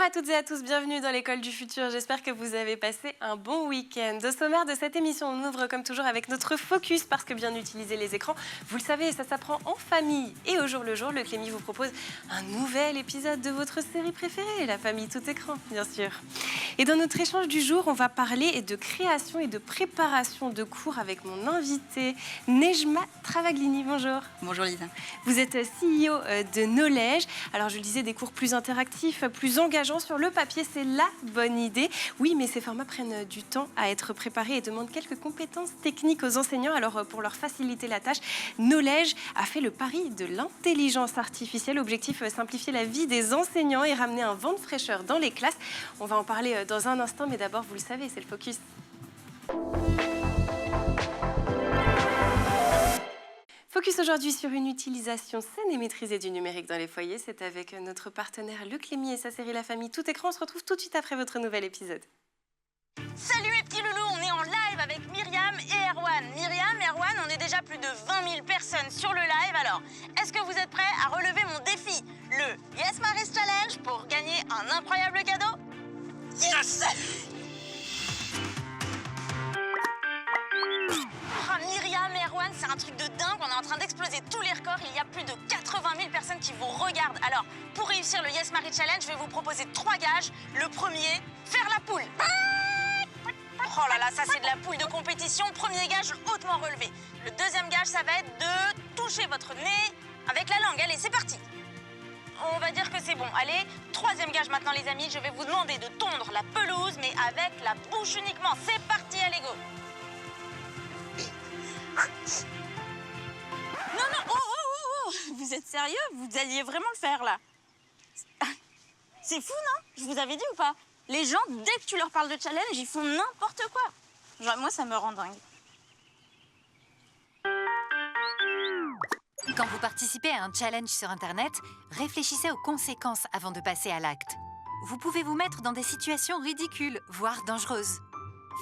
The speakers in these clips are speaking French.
à toutes et à tous, bienvenue dans l'école du futur. J'espère que vous avez passé un bon week-end. Au sommaire de cette émission, on ouvre comme toujours avec notre focus parce que bien utiliser les écrans, vous le savez, ça s'apprend en famille. Et au jour le jour, le Clémy vous propose un nouvel épisode de votre série préférée, La famille tout écran, bien sûr. Et dans notre échange du jour, on va parler de création et de préparation de cours avec mon invité, Nejma Travaglini. Bonjour. Bonjour Lisa. Vous êtes CEO de Knowledge. Alors je le disais, des cours plus interactifs, plus engageants sur le papier, c'est la bonne idée. Oui, mais ces formats prennent du temps à être préparés et demandent quelques compétences techniques aux enseignants. Alors pour leur faciliter la tâche, Knowledge a fait le pari de l'intelligence artificielle. Objectif, simplifier la vie des enseignants et ramener un vent de fraîcheur dans les classes. On va en parler dans un instant, mais d'abord, vous le savez, c'est le focus. Focus aujourd'hui sur une utilisation saine et maîtrisée du numérique dans les foyers. C'est avec notre partenaire Le Clémy et sa série La famille tout écran. On se retrouve tout de suite après votre nouvel épisode. Salut mes petits loulous, on est en live avec Myriam et Erwan. Myriam, Erwan, on est déjà plus de 20 000 personnes sur le live. Alors, est-ce que vous êtes prêts à relever mon défi, le Yes Maris Challenge, pour gagner un incroyable cadeau? Yes! Myriam et Erwan, c'est un truc de dingue. On est en train d'exploser tous les records. Il y a plus de 80 000 personnes qui vous regardent. Alors, pour réussir le Yes Marie Challenge, je vais vous proposer 3 gages. Le premier, faire la poule. Oh là là, ça c'est de la poule de compétition. Premier gage hautement relevé. Le deuxième gage, ça va être de toucher votre nez avec la langue. Allez, c'est parti. On va dire que c'est bon. Allez, troisième gage maintenant les amis. Je vais vous demander de tondre la pelouse, mais avec la bouche uniquement. C'est parti, allez go. Non, non, oh, vous êtes sérieux? Vous alliez vraiment le faire, là? C'est fou, non? Je vous avais dit ou pas? Les gens, dès que tu leur parles de challenge, ils font n'importe quoi. Genre, moi, ça me rend dingue. Quand vous participez à un challenge sur Internet, réfléchissez aux conséquences avant de passer à l'acte. Vous pouvez vous mettre dans des situations ridicules, voire dangereuses.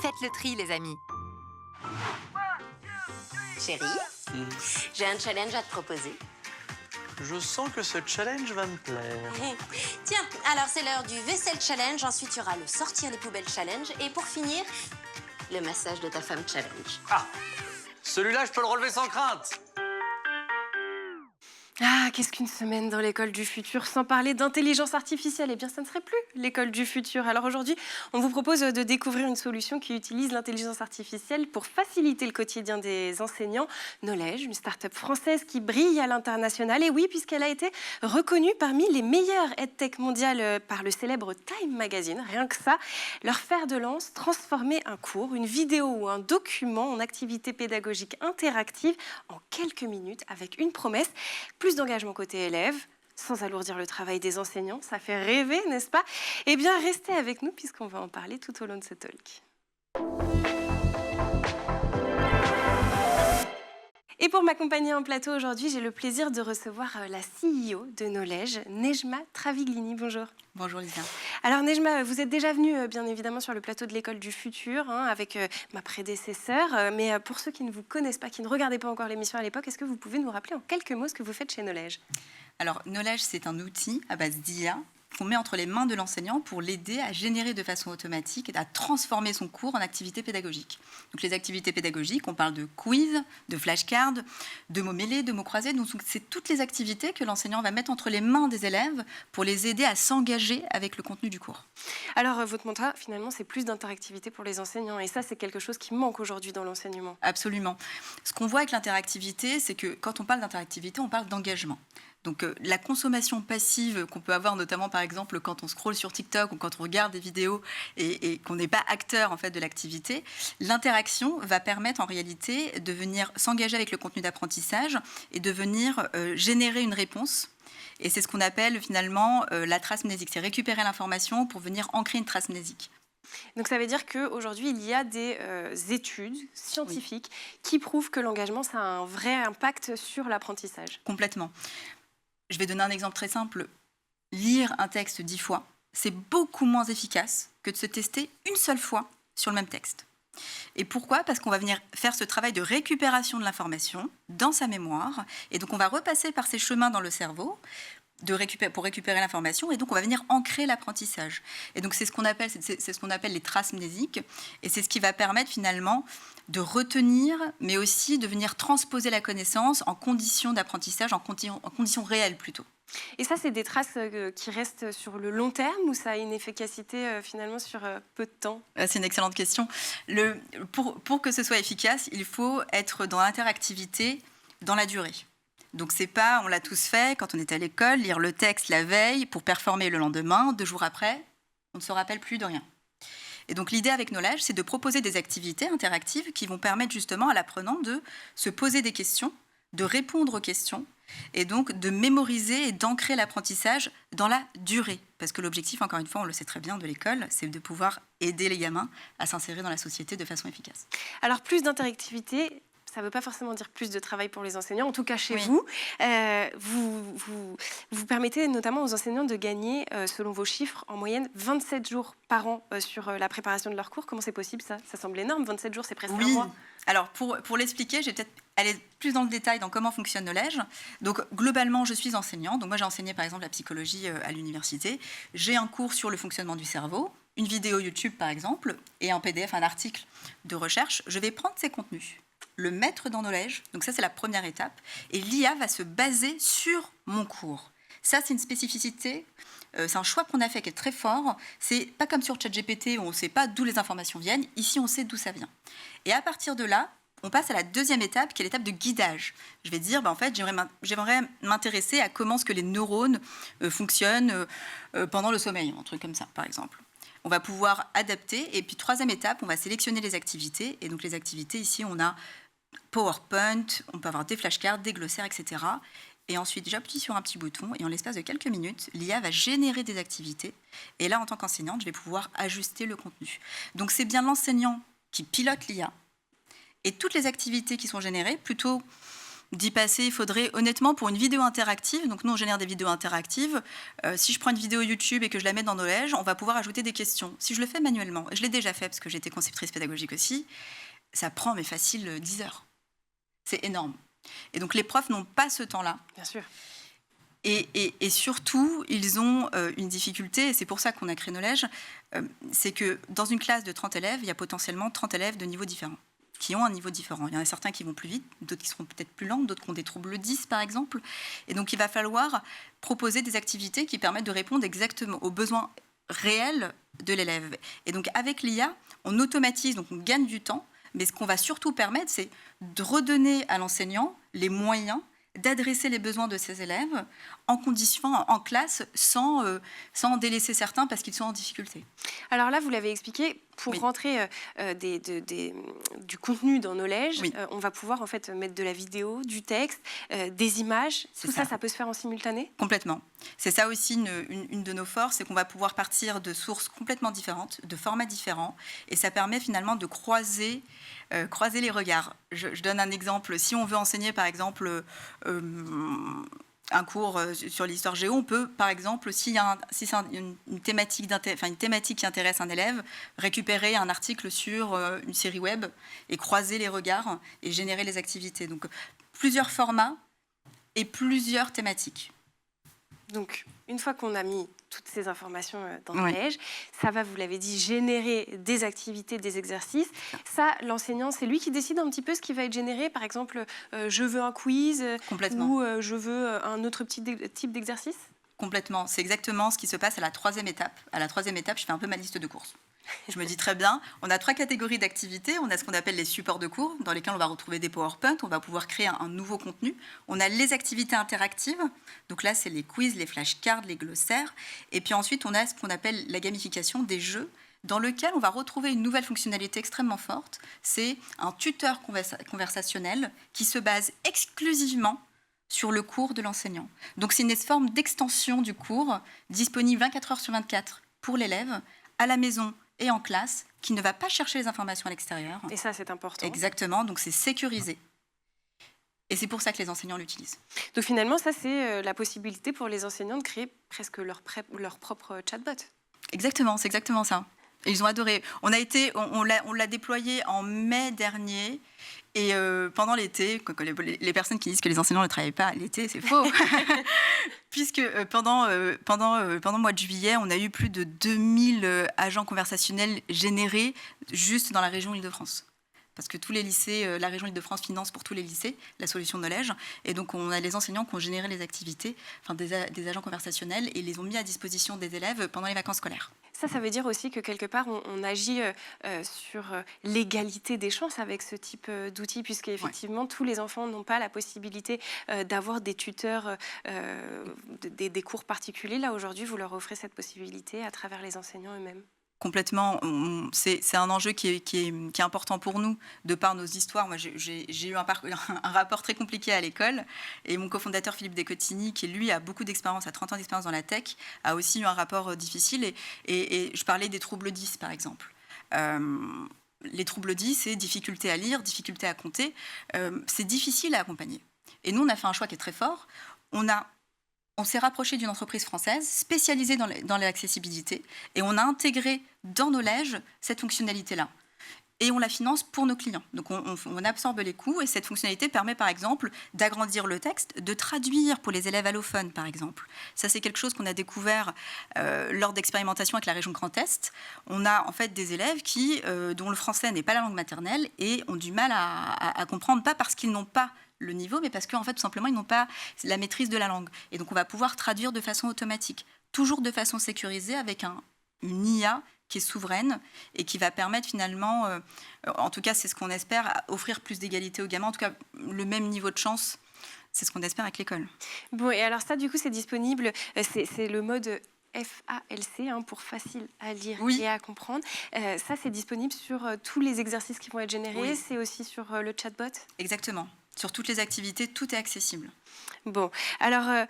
Faites le tri, les amis. Chérie, j'ai un challenge à te proposer. Je sens que ce challenge va me plaire. Tiens, alors c'est l'heure du vaisselle challenge. Ensuite, il y aura le sortir les poubelles challenge. Et pour finir, le massage de ta femme challenge. Ah, celui-là, je peux le relever sans crainte. Ah, qu'est-ce qu'une semaine dans l'école du futur sans parler d'intelligence artificielle? Eh bien, ça ne serait plus l'école du futur. Alors aujourd'hui, on vous propose de découvrir une solution qui utilise l'intelligence artificielle pour faciliter le quotidien des enseignants. Knowledge, une start-up française qui brille à l'international. Et oui, puisqu'elle a été reconnue parmi les meilleures EdTech mondiales par le célèbre Time Magazine. Rien que ça, leur fer de lance, transformer un cours, une vidéo ou un document en activité pédagogique interactive en quelques minutes avec une promesse. Plus d'engagement côté élève, sans alourdir le travail des enseignants. Ça fait rêver, n'est-ce pas? Eh bien, restez avec nous puisqu'on va en parler tout au long de ce talk. Et pour m'accompagner en plateau aujourd'hui, j'ai le plaisir de recevoir la CEO de Knowledge, Nejma Travaglini. Bonjour. Bonjour Lisa. Alors Nejma, vous êtes déjà venue bien évidemment sur le plateau de l'école du futur avec ma prédécesseur. Mais pour ceux qui ne vous connaissent pas, qui ne regardaient pas encore l'émission à l'époque, est-ce que vous pouvez nous rappeler en quelques mots ce que vous faites chez Knowledge? Alors Knowledge, c'est un outil à base d'IA qu'on met entre les mains de l'enseignant pour l'aider à générer de façon automatique et à transformer son cours en activité pédagogique. Donc les activités pédagogiques, on parle de quiz, de flashcards, de mots mêlés, de mots croisés. Donc c'est toutes les activités que l'enseignant va mettre entre les mains des élèves pour les aider à s'engager avec le contenu du cours. Alors votre mantra, finalement, c'est plus d'interactivité pour les enseignants. Et ça, c'est quelque chose qui manque aujourd'hui dans l'enseignement. Absolument. Ce qu'on voit avec l'interactivité, c'est que quand on parle d'interactivité, on parle d'engagement. Donc la consommation passive qu'on peut avoir notamment par exemple quand on scrolle sur TikTok ou quand on regarde des vidéos et qu'on n'est pas acteur en fait de l'activité, l'interaction va permettre en réalité de venir s'engager avec le contenu d'apprentissage et de venir générer une réponse. Et c'est ce qu'on appelle finalement la trace mnésique, c'est récupérer l'information pour venir ancrer une trace mnésique. Donc ça veut dire qu'aujourd'hui, il y a des études scientifiques qui prouvent que l'engagement, ça a un vrai impact sur l'apprentissage. Complètement. Je vais donner un exemple très simple. Lire un texte 10 fois, c'est beaucoup moins efficace que de se tester une seule fois sur le même texte. Et pourquoi? Parce qu'on va venir faire ce travail de récupération de l'information dans sa mémoire. Et donc, on va repasser par ces chemins dans le cerveau pour récupérer l'information, et donc on va venir ancrer l'apprentissage. Et donc c'est ce qu'on appelle les traces mnésiques, et c'est ce qui va permettre finalement de retenir, mais aussi de venir transposer la connaissance en conditions d'apprentissage, en conditions réelles plutôt. Et ça, c'est des traces qui restent sur le long terme ou ça a une efficacité finalement sur peu de temps? C'est une excellente question. Pour que ce soit efficace, il faut être dans l'interactivité dans la durée. Donc c'est pas, on l'a tous fait quand on était à l'école, lire le texte la veille pour performer le lendemain, 2 jours après, on ne se rappelle plus de rien. Et donc l'idée avec Knowledge, c'est de proposer des activités interactives qui vont permettre justement à l'apprenant de se poser des questions, de répondre aux questions, et donc de mémoriser et d'ancrer l'apprentissage dans la durée. Parce que l'objectif, encore une fois, on le sait très bien de l'école, c'est de pouvoir aider les gamins à s'insérer dans la société de façon efficace. Alors plus d'interactivité, ça ne veut pas forcément dire plus de travail pour les enseignants, en tout cas chez Oui. vous. Vous permettez notamment aux enseignants de gagner, selon vos chiffres, en moyenne 27 jours par an sur la préparation de leurs cours. Comment c'est possible ça? Ça semble énorme, 27 jours, c'est presque un mois. Alors pour l'expliquer, je vais peut-être aller plus dans le détail dans comment fonctionne Knowledge. Donc globalement, je suis enseignant. Donc moi, j'ai enseigné par exemple la psychologie à l'université. J'ai un cours sur le fonctionnement du cerveau, une vidéo YouTube par exemple, et un PDF, un article de recherche. Je vais prendre ces contenus, le mettre dans Knowledge, donc ça c'est la première étape, et l'IA va se baser sur mon cours. Ça c'est une spécificité, c'est un choix qu'on a fait qui est très fort, c'est pas comme sur ChatGPT où on ne sait pas d'où les informations viennent, ici on sait d'où ça vient. Et à partir de là, on passe à la deuxième étape qui est l'étape de guidage. Je vais dire, en fait, j'aimerais m'intéresser à comment est-ce que les neurones fonctionnent pendant le sommeil, un truc comme ça par exemple. On va pouvoir adapter, et puis troisième étape, on va sélectionner les activités, et donc les activités ici on a PowerPoint, on peut avoir des flashcards, des glossaires, etc. Et ensuite, j'appuie sur un petit bouton et en l'espace de quelques minutes, l'IA va générer des activités. Et là, en tant qu'enseignante, je vais pouvoir ajuster le contenu. Donc, c'est bien l'enseignant qui pilote l'IA. Et toutes les activités qui sont générées, plutôt d'y passer, il faudrait honnêtement pour une vidéo interactive, donc nous on génère des vidéos interactives, si je prends une vidéo YouTube et que je la mets dans Knowledge, on va pouvoir ajouter des questions. Si je le fais manuellement, et je l'ai déjà fait parce que j'étais conceptrice pédagogique aussi, ça prend mais facile 10 heures. C'est énorme. Et donc les profs n'ont pas ce temps-là. Bien sûr. Et surtout, ils ont une difficulté, et c'est pour ça qu'on a créé Knowledge, c'est que dans une classe de 30 élèves, il y a potentiellement 30 élèves de niveaux différents, qui ont un niveau différent. Il y en a certains qui vont plus vite, d'autres qui seront peut-être plus lents, d'autres qui ont des troubles 10 par exemple. Et donc il va falloir proposer des activités qui permettent de répondre exactement aux besoins réels de l'élève. Et donc avec l'IA, on automatise, donc on gagne du temps, mais ce qu'on va surtout permettre, c'est de redonner à l'enseignant les moyens d'adresser les besoins de ses élèves en conditions, en classe, sans en délaisser certains parce qu'ils sont en difficulté. Alors là, vous l'avez expliqué, pour Oui. rentrer du contenu dans Knowledge, Oui. on va pouvoir en fait mettre de la vidéo, du texte, des images. C'est Tout ça, ça. ça peut se faire en simultané? Complètement. C'est ça aussi une de nos forces, c'est qu'on va pouvoir partir de sources complètement différentes, de formats différents, et ça permet finalement de croiser les regards. Je donne un exemple. Si on veut enseigner, par exemple, un cours sur l'histoire géo, on peut, par exemple, si c'est une thématique qui intéresse un élève, récupérer un article sur une série web et croiser les regards et générer les activités. Donc, plusieurs formats et plusieurs thématiques. Donc, une fois qu'on a mis toutes ces informations dans Oui. Knowledge, ça va, vous l'avez dit, générer des activités, des exercices. Ça, l'enseignant, c'est lui qui décide un petit peu ce qui va être généré. Par exemple, je veux un quiz Complètement. ou je veux un autre type d'exercice. Complètement. C'est exactement ce qui se passe à la troisième étape. À la troisième étape, je fais un peu ma liste de courses. Je me dis très bien, on a 3 catégories d'activités. On a ce qu'on appelle les supports de cours, dans lesquels on va retrouver des PowerPoint, on va pouvoir créer un nouveau contenu. On a les activités interactives, donc là, c'est les quiz, les flashcards, les glossaires. Et puis ensuite, on a ce qu'on appelle la gamification des jeux, dans lequel on va retrouver une nouvelle fonctionnalité extrêmement forte. C'est un tuteur conversationnel qui se base exclusivement sur le cours de l'enseignant. Donc c'est une forme d'extension du cours, disponible 24 heures sur 24 pour l'élève, à la maison et en classe, qui ne va pas chercher les informations à l'extérieur. Et ça, c'est important. Exactement, donc c'est sécurisé. Et c'est pour ça que les enseignants l'utilisent. Donc finalement, ça, c'est la possibilité pour les enseignants de créer presque leur propre chatbot. Exactement, c'est exactement ça. Et ils ont adoré. On l'a déployé en mai dernier. Et pendant l'été, les personnes qui disent que les enseignants ne travaillent pas l'été, c'est faux. Puisque pendant le mois de juillet, on a eu plus de 2000 agents conversationnels générés juste dans la région Île-de-France. Parce que tous les lycées, la région Île-de-France finance pour tous les lycées la solution Knowledge. Et donc, on a les enseignants qui ont généré les activités, enfin des agents conversationnels, et les ont mis à disposition des élèves pendant les vacances scolaires. Ça veut dire aussi que quelque part, on agit sur l'égalité des chances avec ce type d'outils, puisque effectivement, tous les enfants n'ont pas la possibilité d'avoir des tuteurs, des cours particuliers. Là, aujourd'hui, vous leur offrez cette possibilité à travers les enseignants eux-mêmes. Complètement, c'est un enjeu qui est important pour nous, de par nos histoires. Moi, j'ai eu un rapport très compliqué à l'école, et mon cofondateur Philippe Descotigny, qui lui a beaucoup d'expérience, a 30 ans d'expérience dans la tech, a aussi eu un rapport difficile. Et je parlais des troubles 10, par exemple. Les troubles 10, c'est difficulté à lire, difficulté à compter. C'est difficile à accompagner. Et nous, on a fait un choix qui est très fort. On s'est rapproché d'une entreprise française spécialisée dans l'accessibilité, et on a intégré dans Knowledge cette fonctionnalité-là. Et on la finance pour nos clients. Donc on absorbe les coûts, et cette fonctionnalité permet par exemple d'agrandir le texte, de traduire pour les élèves allophones par exemple. Ça, c'est quelque chose qu'on a découvert lors d'expérimentations avec la région Grand Est. On a en fait des élèves dont le français n'est pas la langue maternelle et ont du mal à comprendre, pas parce qu'ils n'ont pas le niveau, mais parce qu'en fait, tout simplement, ils n'ont pas la maîtrise de la langue. Et donc, on va pouvoir traduire de façon automatique, toujours de façon sécurisée, avec une IA qui est souveraine et qui va permettre finalement, en tout cas, c'est ce qu'on espère, offrir plus d'égalité aux gamins, en tout cas, le même niveau de chance. C'est ce qu'on espère avec l'école. Bon, et alors ça, du coup, c'est disponible, c'est le mode FALC, pour facile à lire et à comprendre. Ça, c'est disponible sur tous les exercices qui vont être générés. Oui. C'est aussi sur le chatbot. Exactement. Sur toutes les activités, tout est accessible. Bon, alors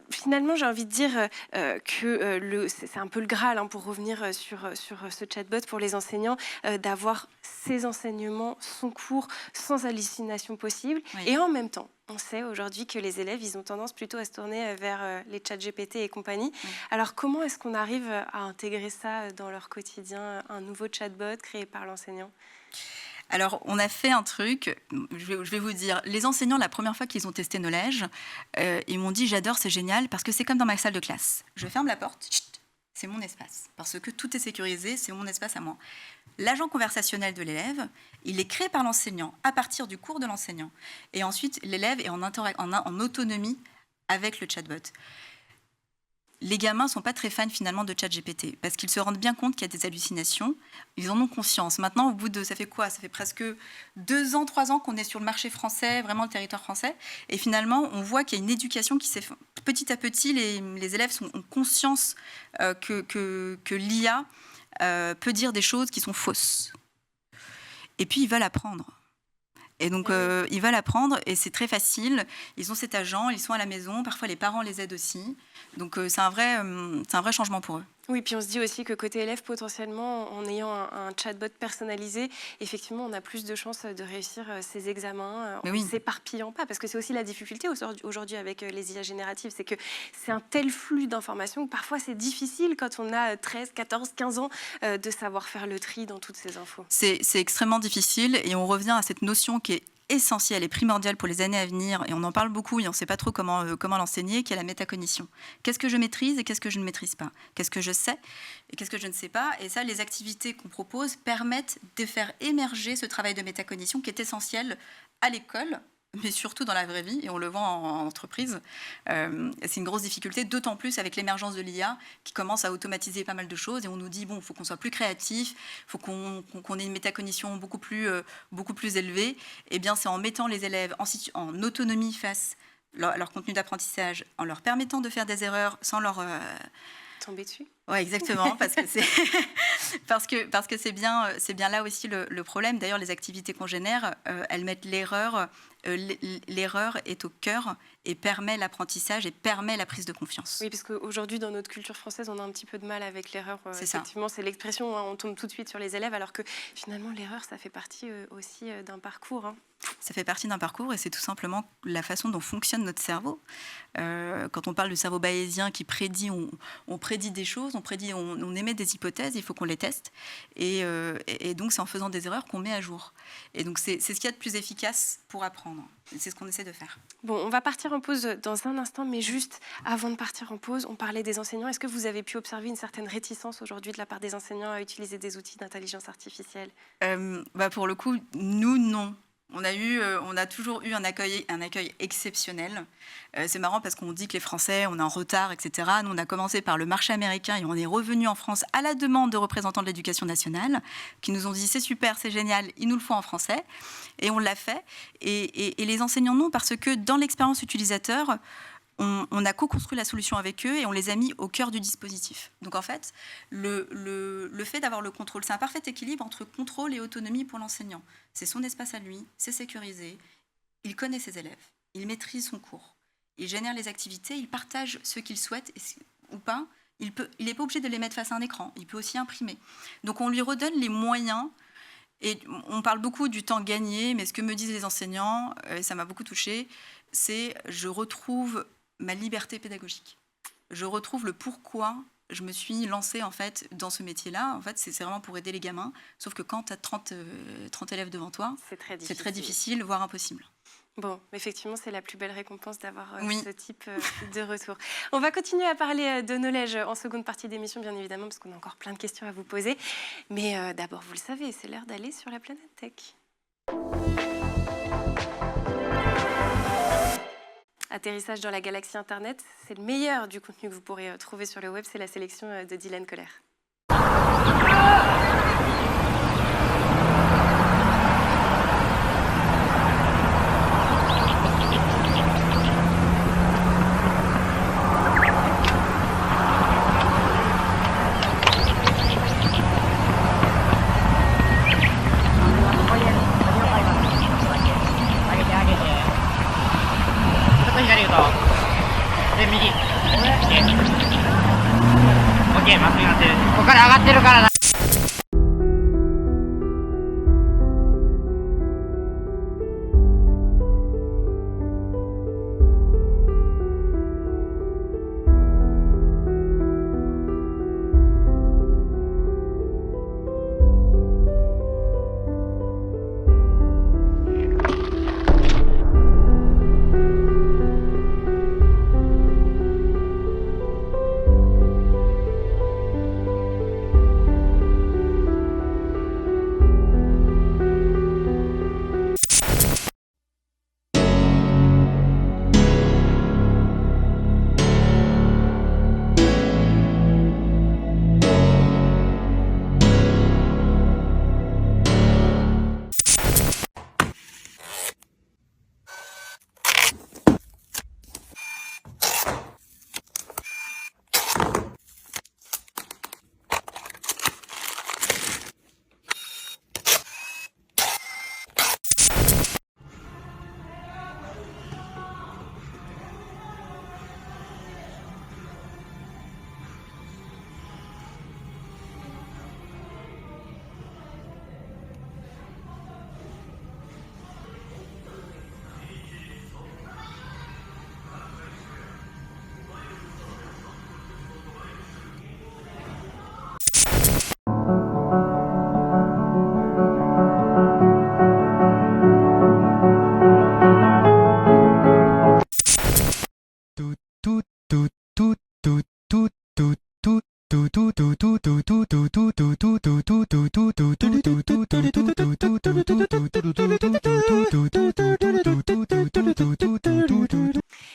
finalement, j'ai envie de dire que c'est un peu le Graal, pour revenir sur ce chatbot pour les enseignants, d'avoir ces enseignements, son cours, sans hallucination possible. Oui. Et en même temps, on sait aujourd'hui que les élèves, ils ont tendance plutôt à se tourner vers les chats GPT et compagnie. Oui. Alors, comment est-ce qu'on arrive à intégrer ça dans leur quotidien, un nouveau chatbot créé par l'enseignant ? Alors, on a fait un truc, je vais vous dire, les enseignants, la première fois qu'ils ont testé Knowledge, ils m'ont dit « j'adore, c'est génial, parce que c'est comme dans ma salle de classe. Je ferme la porte, c'est mon espace, parce que tout est sécurisé, c'est mon espace à moi. » L'agent conversationnel de l'élève, il est créé par l'enseignant, à partir du cours de l'enseignant. Et ensuite, l'élève est en autonomie avec le chatbot. Les gamins ne sont pas très fans finalement de ChatGPT parce qu'ils se rendent bien compte qu'il y a des hallucinations. Ils en ont conscience. Maintenant, au bout de... Ça fait quoi ? Ça fait presque 2 ans, 3 ans qu'on est sur le marché français, vraiment le territoire français. Et finalement, on voit qu'il y a une éducation qui s'est... Petit à petit, les élèves ont conscience que l'IA peut dire des choses qui sont fausses. Et puis, ils veulent apprendre. Et donc, ils veulent apprendre et c'est très facile. Ils ont cet agent, ils sont à la maison. Parfois, les parents les aident aussi. Donc, c'est un vrai changement pour eux. Oui, puis on se dit aussi que côté élève, potentiellement, en ayant un chatbot personnalisé, effectivement, on a plus de chances de réussir ses examens en ne s'éparpillant pas. Parce que c'est aussi la difficulté aujourd'hui avec les IA génératives, c'est que c'est un tel flux d'informations que parfois c'est difficile quand on a 13, 14, 15 ans de savoir faire le tri dans toutes ces infos. C'est extrêmement difficile et on revient à cette notion qui est essentielle et primordiale pour les années à venir, et on en parle beaucoup et on ne sait pas trop comment l'enseigner, qui est la métacognition. Qu'est-ce que je maîtrise et qu'est-ce que je ne maîtrise pas ? Qu'est-ce que je sais et qu'est-ce que je ne sais pas ? Et ça, les activités qu'on propose permettent de faire émerger ce travail de métacognition qui est essentiel à l'école, mais surtout dans la vraie vie, et on le voit en entreprise. C'est une grosse difficulté, d'autant plus avec l'émergence de l'IA qui commence à automatiser pas mal de choses, et on nous dit, bon, il faut qu'on soit plus créatif, il faut qu'on ait une métacognition beaucoup plus élevée. Eh bien, c'est en mettant les élèves en autonomie face à leur contenu d'apprentissage, en leur permettant de faire des erreurs sans leur... tomber dessus. Oui, exactement, parce que c'est bien là aussi le problème. D'ailleurs, les activités qu'on génère, elles mettent l'erreur. L'erreur est au cœur et permet l'apprentissage et permet la prise de confiance. Oui, parce qu'aujourd'hui, dans notre culture française, on a un petit peu de mal avec l'erreur. Effectivement, c'est l'expression, on tombe tout de suite sur les élèves, alors que finalement, l'erreur, ça fait partie aussi d'un parcours. Ça fait partie d'un parcours et c'est tout simplement la façon dont fonctionne notre cerveau. Quand on parle du cerveau bayésien qui prédit, on prédit des choses, on émet des hypothèses, il faut qu'on les teste. Et donc, c'est en faisant des erreurs qu'on met à jour. Et donc, c'est ce qu'il y a de plus efficace pour apprendre. Et c'est ce qu'on essaie de faire. Bon, on va partir en pause dans un instant, mais juste avant de partir en pause, on parlait des enseignants. Est-ce que vous avez pu observer une certaine réticence aujourd'hui de la part des enseignants à utiliser des outils d'intelligence artificielle ? Pour le coup, nous, non. On a toujours eu un accueil exceptionnel. C'est marrant parce qu'on dit que les Français, on est en retard, etc. Nous, on a commencé par le marché américain et on est revenu en France à la demande de représentants de l'éducation nationale qui nous ont dit c'est super, c'est génial, il nous le faut en français. Et on l'a fait. Et les enseignants, non, parce que dans l'expérience utilisateur, on a co-construit la solution avec eux et on les a mis au cœur du dispositif. Donc en fait, le fait d'avoir le contrôle, c'est un parfait équilibre entre contrôle et autonomie pour l'enseignant. C'est son espace à lui, c'est sécurisé, il connaît ses élèves, il maîtrise son cours, il génère les activités, il partage ce qu'il souhaite ou pas. Il n'est pas obligé de les mettre face à un écran, il peut aussi imprimer. Donc on lui redonne les moyens. Et on parle beaucoup du temps gagné, mais ce que me disent les enseignants, et ça m'a beaucoup touchée, c'est je retrouve ma liberté pédagogique. Je retrouve le pourquoi je me suis lancée en fait, dans ce métier-là. En fait, c'est vraiment pour aider les gamins. Sauf que quand tu as 30 élèves devant toi, c'est très difficile, voire impossible. Bon, effectivement, c'est la plus belle récompense d'avoir ce type de retour. On va continuer à parler de knowledge en seconde partie d'émission, bien évidemment, parce qu'on a encore plein de questions à vous poser. Mais d'abord, vous le savez, c'est l'heure d'aller sur la planète tech. Atterrissage dans la galaxie Internet, c'est le meilleur du contenu que vous pourrez trouver sur le web, c'est la sélection de Dylan Coller.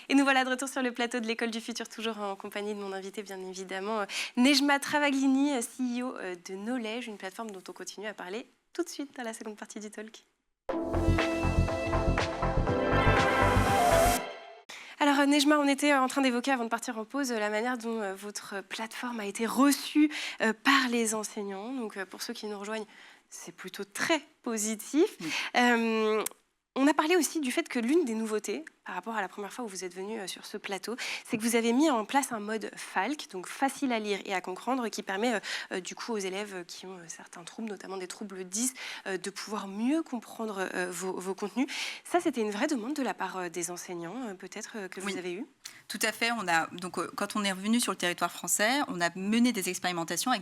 Et nous voilà de retour sur le plateau de l'École du Futur, toujours en compagnie de mon invité, bien évidemment, Nejma Travaglini, CEO de Knowledge, une plateforme dont on continue à parler tout de suite dans la seconde partie du talk. Alors Nejma, on était en train d'évoquer avant de partir en pause la manière dont votre plateforme a été reçue par les enseignants. Donc pour ceux qui nous rejoignent, c'est plutôt très positif. On a parlé aussi du fait que l'une des nouveautés, par rapport à la première fois où vous êtes venu sur ce plateau, c'est que vous avez mis en place un mode FALC, donc facile à lire et à comprendre, qui permet du coup aux élèves qui ont certains troubles, notamment des troubles 10, de pouvoir mieux comprendre vos contenus. Ça, c'était une vraie demande de la part des enseignants, peut-être, que vous avez eu. Tout à fait. Quand on est revenu sur le territoire français, on a mené des expérimentations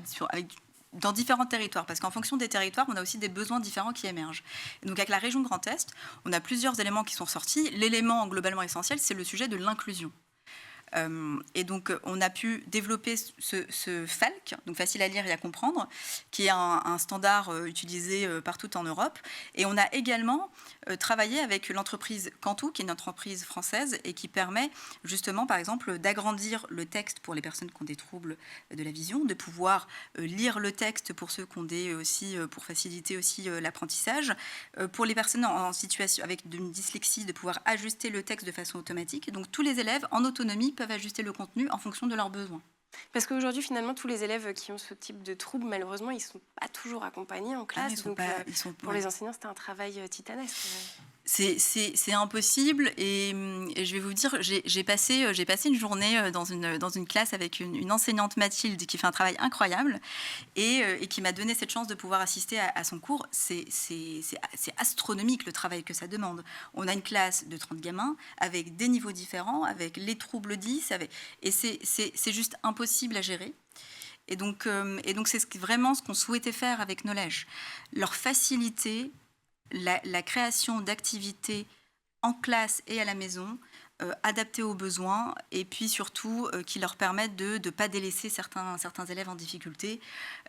dans différents territoires, parce qu'en fonction des territoires, on a aussi des besoins différents qui émergent. Et donc avec la région Grand Est, on a plusieurs éléments qui sont sortis. L'élément globalement essentiel, c'est le sujet de l'inclusion. Et donc, on a pu développer ce FALC, donc facile à lire et à comprendre, qui est un standard utilisé partout en Europe. Et on a également travaillé avec l'entreprise Cantou, qui est une entreprise française et qui permet justement, par exemple, d'agrandir le texte pour les personnes qui ont des troubles de la vision, de pouvoir lire le texte pour ceux qui ont pour faciliter aussi l'apprentissage, pour les personnes en situation avec une dyslexie, de pouvoir ajuster le texte de façon automatique. Donc, tous les élèves en autonomie peuvent ajuster le contenu en fonction de leurs besoins. Parce qu'aujourd'hui, finalement, tous les élèves qui ont ce type de troubles, malheureusement, ils ne sont pas toujours accompagnés en classe. Pour les enseignants, c'était un travail titanesque. C'est impossible et je vais vous dire, j'ai passé une journée dans une classe avec une enseignante, Mathilde, qui fait un travail incroyable et qui m'a donné cette chance de pouvoir assister à son cours. C'est astronomique le travail que ça demande. On a une classe de 30 gamins avec des niveaux différents, avec les troubles 10, et c'est juste impossible à gérer. Et donc c'est vraiment ce qu'on souhaitait faire avec Knowledge, leur faciliter la création d'activités en classe et à la maison, adaptées aux besoins, et puis surtout qui leur permettent de ne pas délaisser certains élèves en difficulté.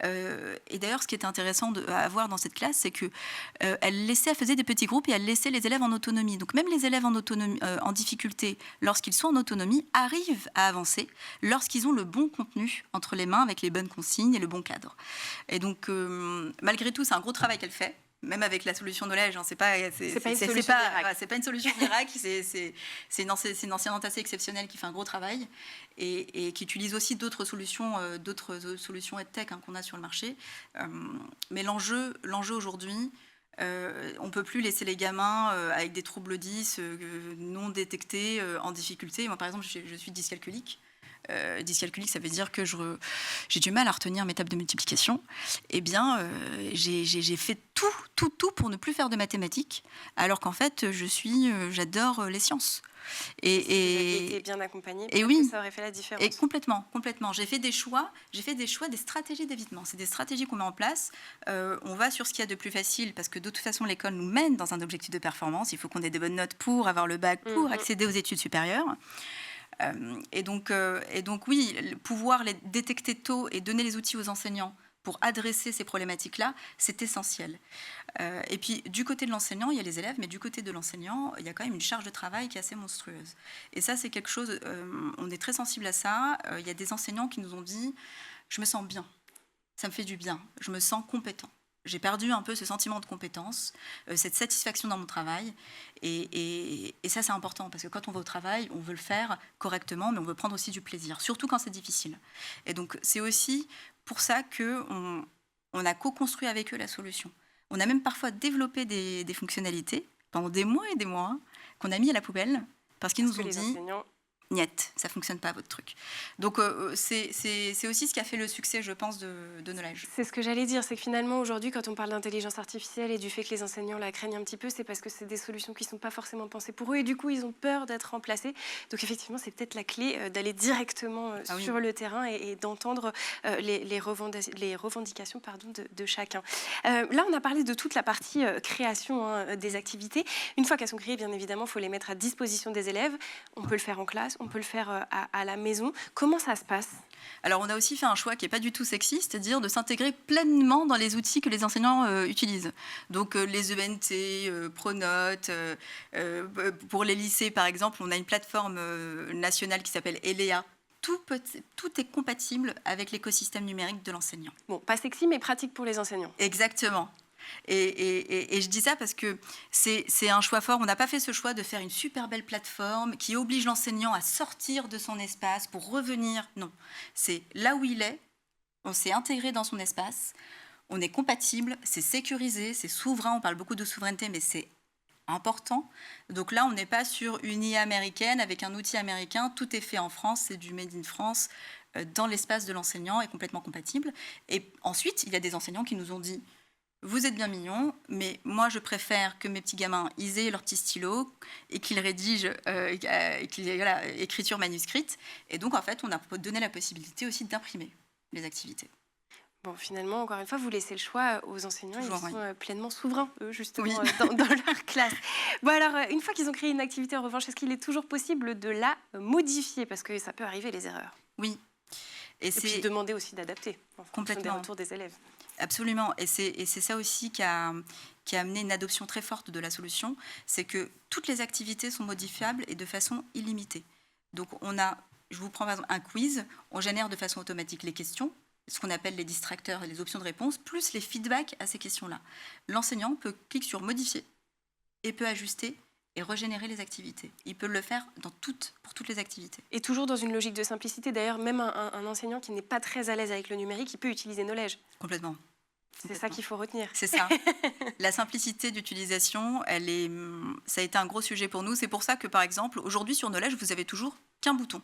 Et d'ailleurs, ce qui était intéressant à voir dans cette classe, c'est qu'elle faisait des petits groupes et elle laissait les élèves en autonomie. Donc même les élèves en difficulté, lorsqu'ils sont en autonomie, arrivent à avancer lorsqu'ils ont le bon contenu entre les mains, avec les bonnes consignes et le bon cadre. Et donc, malgré tout, c'est un gros travail qu'elle fait. Même avec la solution Knowledge, c'est pas une solution miracle, c'est une enseignante assez exceptionnelle qui fait un gros travail et qui utilise aussi d'autres solutions EdTech qu'on a sur le marché. Mais l'enjeu aujourd'hui, on ne peut plus laisser les gamins avec des troubles 10 non détectés en difficulté. Moi, par exemple, je suis dyscalculique. Dyscalculique, ça veut dire que j'ai du mal à retenir mes tables de multiplication. Eh bien, j'ai fait tout pour ne plus faire de mathématiques, alors qu'en fait, j'adore les sciences. Si vous aviez été bien accompagnée, oui, ça aurait fait la différence. Et complètement. J'ai fait des choix, des stratégies d'évitement. C'est des stratégies qu'on met en place. On va sur ce qu'il y a de plus facile, parce que de toute façon, l'école nous mène dans un objectif de performance. Il faut qu'on ait des bonnes notes pour avoir le bac, pour accéder aux études supérieures. Et donc oui, pouvoir les détecter tôt et donner les outils aux enseignants pour adresser ces problématiques-là, c'est essentiel. Et puis, du côté de l'enseignant, il y a les élèves, mais du côté de l'enseignant, il y a quand même une charge de travail qui est assez monstrueuse. Et ça, c'est quelque chose, on est très sensible à ça. Il y a des enseignants qui nous ont dit « je me sens bien, ça me fait du bien, je me sens compétent ». J'ai perdu un peu ce sentiment de compétence, cette satisfaction dans mon travail. Et ça, c'est important, parce que quand on va au travail, on veut le faire correctement, mais on veut prendre aussi du plaisir, surtout quand c'est difficile. Et donc, c'est aussi pour ça qu'on a co-construit avec eux la solution. On a même parfois développé des fonctionnalités pendant des mois et des mois qu'on a mis à la poubelle, parce qu'ils nous ont dit... Niet, ça ne fonctionne pas votre truc. Donc c'est aussi ce qui a fait le succès, je pense, de Knowledge. C'est ce que j'allais dire, c'est que finalement aujourd'hui, quand on parle d'intelligence artificielle et du fait que les enseignants la craignent un petit peu, c'est parce que c'est des solutions qui ne sont pas forcément pensées pour eux et du coup ils ont peur d'être remplacés. Donc effectivement, c'est peut-être la clé d'aller directement sur le terrain et d'entendre les revendications de chacun. Là, on a parlé de toute la partie création des activités. Une fois qu'elles sont créées, bien évidemment, il faut les mettre à disposition des élèves. On peut le faire en classe, on peut le faire à la maison. Comment ça se passe ? Alors, on a aussi fait un choix qui n'est pas du tout sexy, c'est-à-dire de s'intégrer pleinement dans les outils que les enseignants utilisent. Donc, les ENT, Pronote. Pour les lycées, par exemple, on a une plateforme nationale qui s'appelle ELEA. Tout est compatible avec l'écosystème numérique de l'enseignant. Bon, pas sexy, mais pratique pour les enseignants. Exactement. Et je dis ça parce que c'est un choix fort. On n'a pas fait ce choix de faire une super belle plateforme qui oblige l'enseignant à sortir de son espace pour revenir. Non, c'est là où il est, on s'est intégré dans son espace, on est compatible, c'est sécurisé, c'est souverain. On parle beaucoup de souveraineté, mais c'est important. Donc là, on n'est pas sur une IA américaine avec un outil américain. Tout est fait en France, c'est du made in France dans l'espace de l'enseignant est complètement compatible. Et ensuite, il y a des enseignants qui nous ont dit vous êtes bien mignons, mais moi, je préfère que mes petits gamins ils aient leur petit stylo et qu'ils rédigent écriture manuscrite. Et donc, en fait, on a donné la possibilité aussi d'imprimer les activités. Bon, finalement, encore une fois, vous laissez le choix aux enseignants. Toujours, Ils sont pleinement souverains, eux, justement, Oui. dans leur classe. Bon, alors, une fois qu'ils ont créé une activité, en revanche, est-ce qu'il est toujours possible de la modifier? Parce que ça peut arriver, les erreurs. Oui. Et puis demander aussi d'adapter en fonction des Complètement. retours des élèves. Absolument. Et c'est ça aussi qui a amené une adoption très forte de la solution. C'est que toutes les activités sont modifiables et de façon illimitée. Donc, je vous prends par exemple un quiz, on génère de façon automatique les questions, ce qu'on appelle les distracteurs et les options de réponse, plus les feedbacks à ces questions-là. L'enseignant peut cliquer sur modifier et peut ajuster et régénérer les activités. Il peut le faire pour toutes les activités. Et toujours dans une logique de simplicité. D'ailleurs, même un enseignant qui n'est pas très à l'aise avec le numérique, il peut utiliser Knowledge. Complètement. C'est ça qu'il faut retenir. C'est ça. La simplicité d'utilisation, ça a été un gros sujet pour nous. C'est pour ça que, par exemple, aujourd'hui sur Knowledge, vous avez toujours qu'un bouton.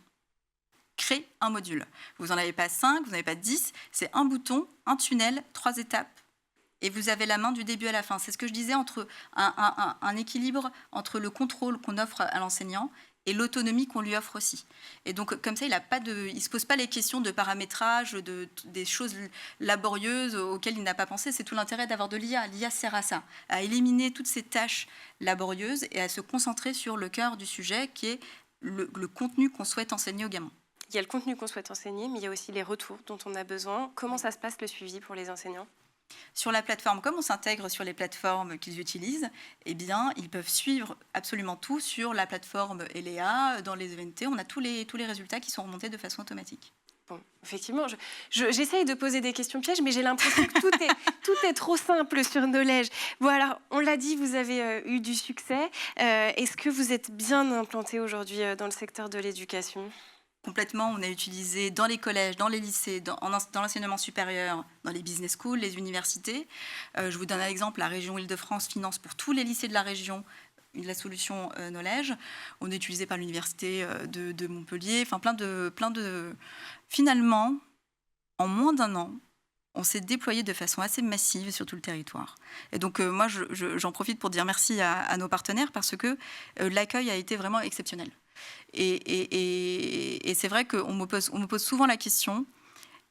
Créer un module. Vous n'en avez pas 5, vous n'en avez pas 10. C'est un bouton, un tunnel, 3 étapes. Et vous avez la main du début à la fin. C'est ce que je disais, entre un équilibre entre le contrôle qu'on offre à l'enseignant et l'autonomie qu'on lui offre aussi. Et donc, comme ça, il ne se pose pas les questions de paramétrage, des choses laborieuses auxquelles il n'a pas pensé. C'est tout l'intérêt d'avoir de l'IA. L'IA sert à ça, à éliminer toutes ces tâches laborieuses et à se concentrer sur le cœur du sujet, qui est le contenu qu'on souhaite enseigner aux gamins. Il y a le contenu qu'on souhaite enseigner, mais il y a aussi les retours dont on a besoin. Comment ça se passe, le suivi pour les enseignants ? Sur la plateforme, comme on s'intègre sur les plateformes qu'ils utilisent, eh bien, ils peuvent suivre absolument tout sur la plateforme ELEA, dans les ENT. On a tous les résultats qui sont remontés de façon automatique. Bon, effectivement, j'essaye de poser des questions pièges, mais j'ai l'impression que tout est trop simple sur Knowledge. Bon, alors, on l'a dit, vous avez eu du succès. Est-ce que vous êtes bien implanté aujourd'hui dans le secteur de l'éducation ? Complètement, on a utilisé dans les collèges, dans les lycées, dans l'enseignement supérieur, dans les business schools, les universités. Je vous donne un exemple, la région Île-de-France finance pour tous les lycées de la région la solution Knowledge. On est utilisé par l'université de Montpellier, enfin plein de... Finalement, en moins d'un an, on s'est déployé de façon assez massive sur tout le territoire. Et donc, moi, j'en profite pour dire merci à nos partenaires parce que l'accueil a été vraiment exceptionnel. Et c'est vrai qu'on me pose souvent la question,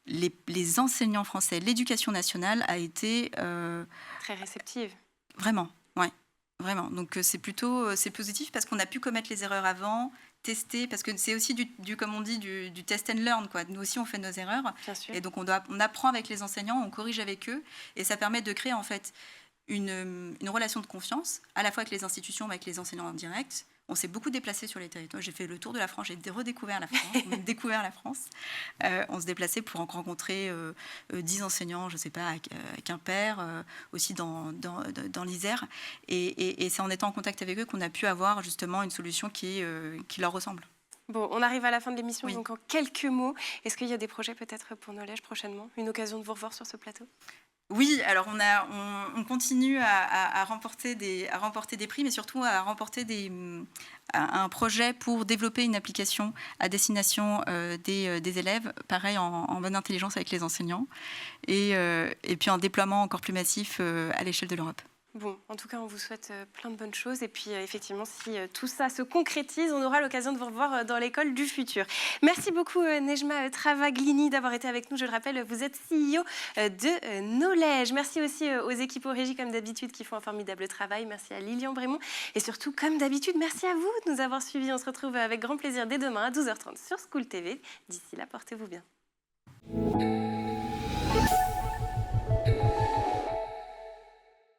les enseignants français, l'éducation nationale a été... très réceptive. Vraiment, ouais, vraiment. Donc c'est positif parce qu'on a pu commettre les erreurs avant, tester, parce que c'est aussi comme on dit, du test and learn, quoi. Nous aussi, on fait nos erreurs. Bien sûr. Et donc on apprend avec les enseignants, on corrige avec eux, et ça permet de créer en fait une relation de confiance, à la fois avec les institutions, mais avec les enseignants en direct. On s'est beaucoup déplacé sur les territoires. J'ai fait le tour de la France, j'ai redécouvert la France. On a découvert la France. On se déplaçait pour rencontrer 10 enseignants, je ne sais pas, à Quimper, aussi dans l'Isère. Et c'est en étant en contact avec eux qu'on a pu avoir justement une solution qui leur ressemble. Bon, on arrive à la fin de l'émission, Oui. donc en quelques mots, est-ce qu'il y a des projets peut-être pour Knowledge prochainement ? Une occasion de vous revoir sur ce plateau ? Oui, alors on continue à remporter des prix, mais surtout à remporter un projet pour développer une application à destination des élèves, pareil en bonne intelligence avec les enseignants, et puis un déploiement encore plus massif à l'échelle de l'Europe. Bon, en tout cas, on vous souhaite plein de bonnes choses. Et puis, effectivement, si tout ça se concrétise, on aura l'occasion de vous revoir dans l'école du futur. Merci beaucoup, Nejma Travaglini, d'avoir été avec nous. Je le rappelle, vous êtes CEO de Knowledge. Merci aussi aux équipes au régie, comme d'habitude, qui font un formidable travail. Merci à Lilian Brémond. Et surtout, comme d'habitude, merci à vous de nous avoir suivis. On se retrouve avec grand plaisir dès demain à 12h30 sur School TV. D'ici là, portez-vous bien.